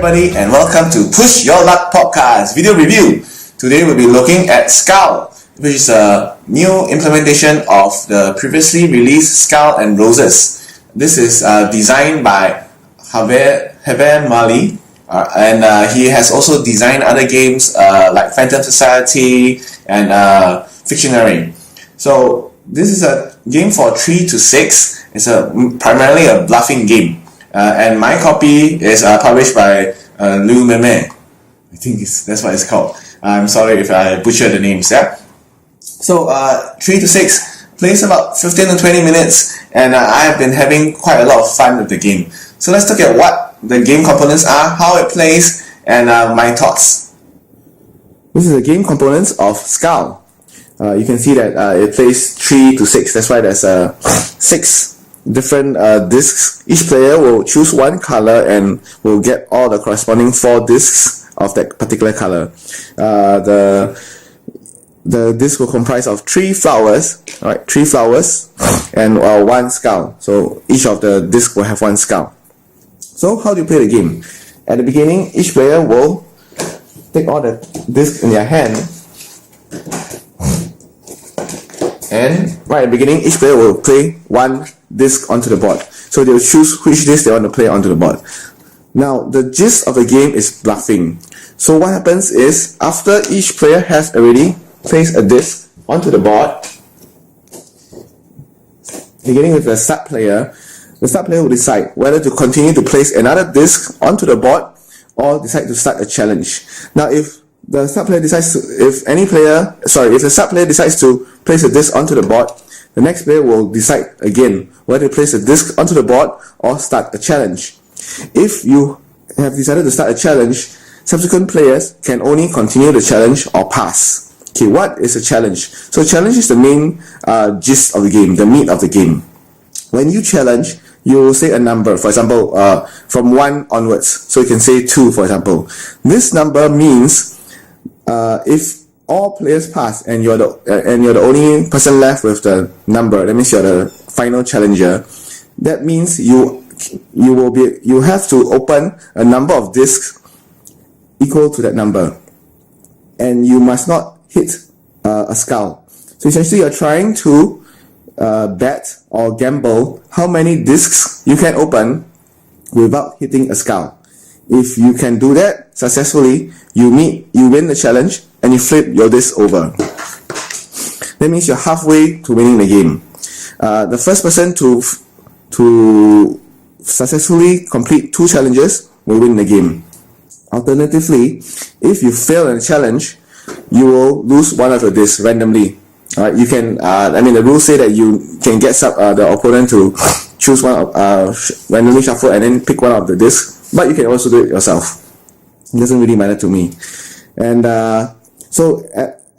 everybody, and welcome to Push Your Luck Podcast Video Review. Today we'll be looking at Skull, which is a new implementation of the previously released Skull and Roses. This is designed by Javier Mali, and he has also designed other games like Phantom Society and Fictionary. So this is a game for 3 to 6. It's primarily a bluffing game. And my copy is published by Liu Meme. I think that's what it's called. I'm sorry if I butchered the names. Yeah. So 3 to 6 plays about 15 to 20 minutes, and I have been having quite a lot of fun with the game. So let's look at what the game components are, how it plays, and my thoughts. This is the game components of Skull. You can see that it plays 3 to 6. That's why there's 6 different discs. Each player will choose one color and will get all the corresponding 4 discs of that particular color. The disc will comprise of 3 flowers, right? 3 flowers and 1 skull. So each of the discs will have 1 skull. So how do you play the game? At the beginning, each player will take all the discs in their hand, and right at the beginning, each player will play 1 disc onto the board. So they will choose which disc they want to play onto the board. Now, the gist of the game is bluffing. So what happens is, after each player has already placed a disc onto the board, beginning with the start player will decide whether to continue to place another disc onto the board or decide to start a challenge. Now, if the start player decides to, if the start player decides to place a disc onto the board, the next player will decide again whether to place a disc onto the board or start a challenge. If you have decided to start a challenge, subsequent players can only continue the challenge or pass. Okay, what is a challenge? So challenge is the main gist of the game, the meat of the game. When you challenge, you will say a number, for example, from 1 onwards. So you can say 2, for example. This number means if all players pass and you're the only person left with the number, that means you're the final challenger. That means you have to open a number of discs equal to that number, and you must not hit a skull. So essentially, you're trying to bet or gamble how many discs you can open without hitting a skull. If you can do that successfully, you win the challenge and you flip your disc over. That means you're halfway to winning the game. The first person to successfully complete 2 challenges will win the game. Alternatively, if you fail in a challenge, you will lose one of your discs randomly. Alright, you can. The rules say that you can get the opponent to choose one randomly shuffle and then pick one of the discs, but you can also do it yourself. It doesn't really matter to me. And so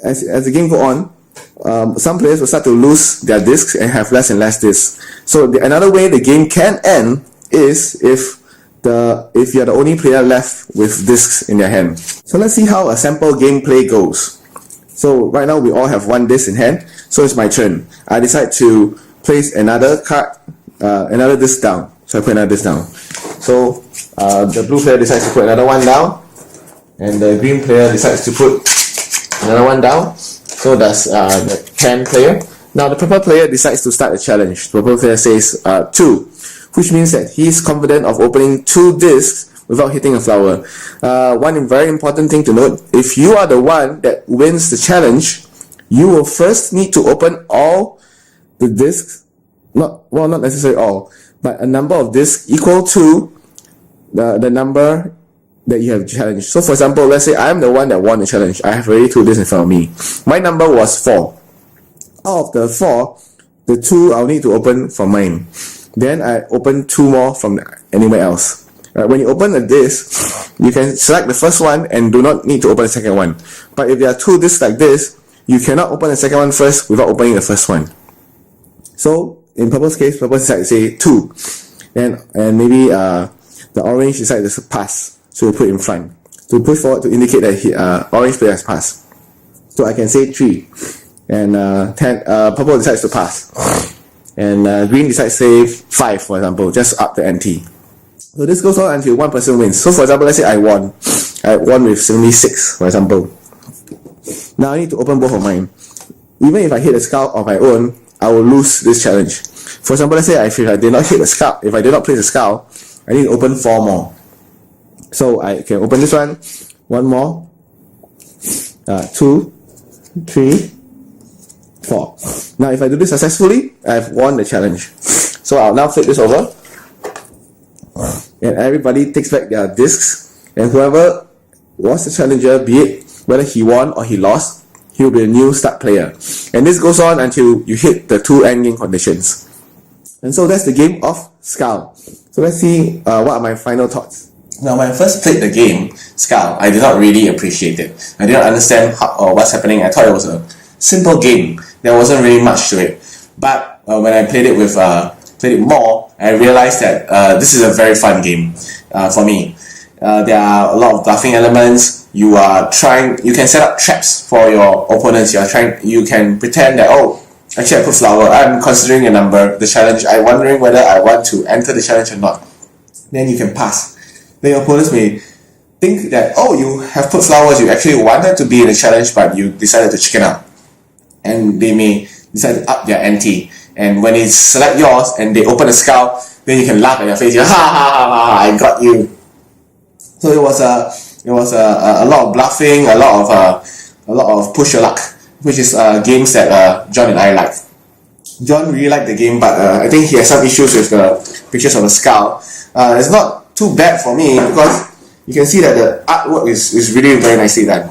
as the game go on, some players will start to lose their discs and have less and less discs. So another way the game can end is if you're the only player left with discs in their hand. So let's see how a sample gameplay goes. So right now we all have 1 disc in hand, so it's my turn. I decide to place another disc down. So I put another disc down. So the blue player decides to put another one down, and the green player decides to put another one down. So that's the 10 player. Now the purple player decides to start a challenge. The purple player says 2, which means that he's confident of opening 2 discs without hitting a flower. One very important thing to note, if you are the one that wins the challenge, you will first need to open all the discs, not necessarily all, but a number of discs equal to the number that you have challenged. So for example, let's say I'm the one that won the challenge. I have already 2 discs in front of me. My number was 4. Out of the 4, the 2 I'll need to open from mine. Then I open 2 more from anywhere else. When you open a disc, you can select the first one and do not need to open the second one. But if there are 2 discs like this, you cannot open the second one first without opening the first one. So in purple's case, purple decides to say 2, and maybe the orange decides to pass, so we'll put it in front to push forward to indicate that orange player has passed. So I can say 3, and purple decides to pass, and green decides to say 5, for example, just up the ante. So this goes on until one person wins. So for example, let's say I won with 76, for example. Now I need to open both of mine. Even if I hit the skull of my own, I will lose this challenge. For example, let's say if I did not hit the skull, if I did not place the skull, I need to open 4 more. So I can open this one more, 2, 3, 4. Now if I do this successfully, I've won the challenge. So I'll now flip this over, and everybody takes back their discs, and whoever was the challenger, be it whether he won or he lost, he will be a new start player. And this goes on until you hit the 2 endgame conditions. And so that's the game of Skull. So let's see what are my final thoughts. Now, when I first played the game, Skull, I did not really appreciate it. I did not understand what's happening. I thought it was a simple game. There wasn't really much to it. But when I played it more, I realized that this is a very fun game for me. There are a lot of bluffing elements. You can set up traps for your opponents. You can pretend that, oh, actually I put flower, I'm considering a number, the challenge, I'm wondering whether I want to enter the challenge or not. Then you can pass. Then your opponents may think that, oh, you have put flowers, you actually wanted to be in the challenge, but you decided to chicken out. And they may decide to up their ante. And when they select yours and they open a skull, then you can laugh at their face. Ha ha ha ha! I got you. So it was a lot of bluffing, a lot of push your luck, which is games that John and I like. John really liked the game, but I think he has some issues with the pictures of the skull. It's not too bad for me because you can see that the artwork is really very nicely done.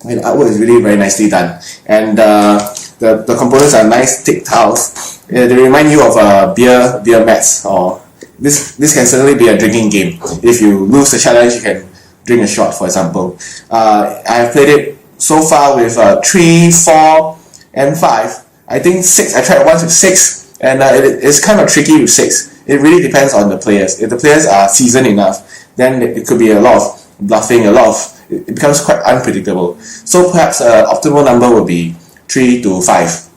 The artwork is really very nicely done, and the components are nice thick tiles. They remind you of beer mats, or this can certainly be a drinking game. If you lose the challenge, you can drink a shot, for example. I have played it so far with 3, 4, and 5. I think 6. I tried once with 6, and it's kind of tricky with 6. It really depends on the players. If the players are seasoned enough, then it could be a lot of bluffing, it becomes quite unpredictable. So perhaps an optimal number will be 3 to 5.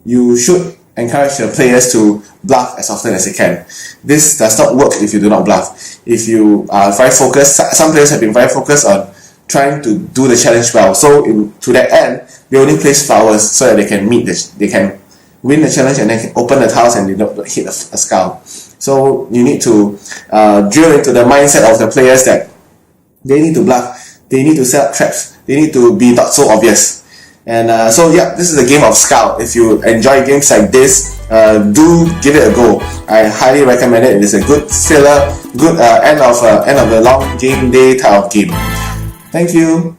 You should encourage the players to bluff as often as they can. This does not work if you do not bluff. If you are very focused, some players have been very focused on trying to do the challenge well. So to that end, they only place flowers so that they can they can win the challenge and then open the tiles and they don't hit a skull. So you need to drill into the mindset of the players that they need to bluff, they need to set up traps, they need to be not so obvious. And so yeah, this is a game of Skull. If you enjoy games like this, do give it a go. I highly recommend it. It is a good filler, good end of the long game day type of game. Thank you.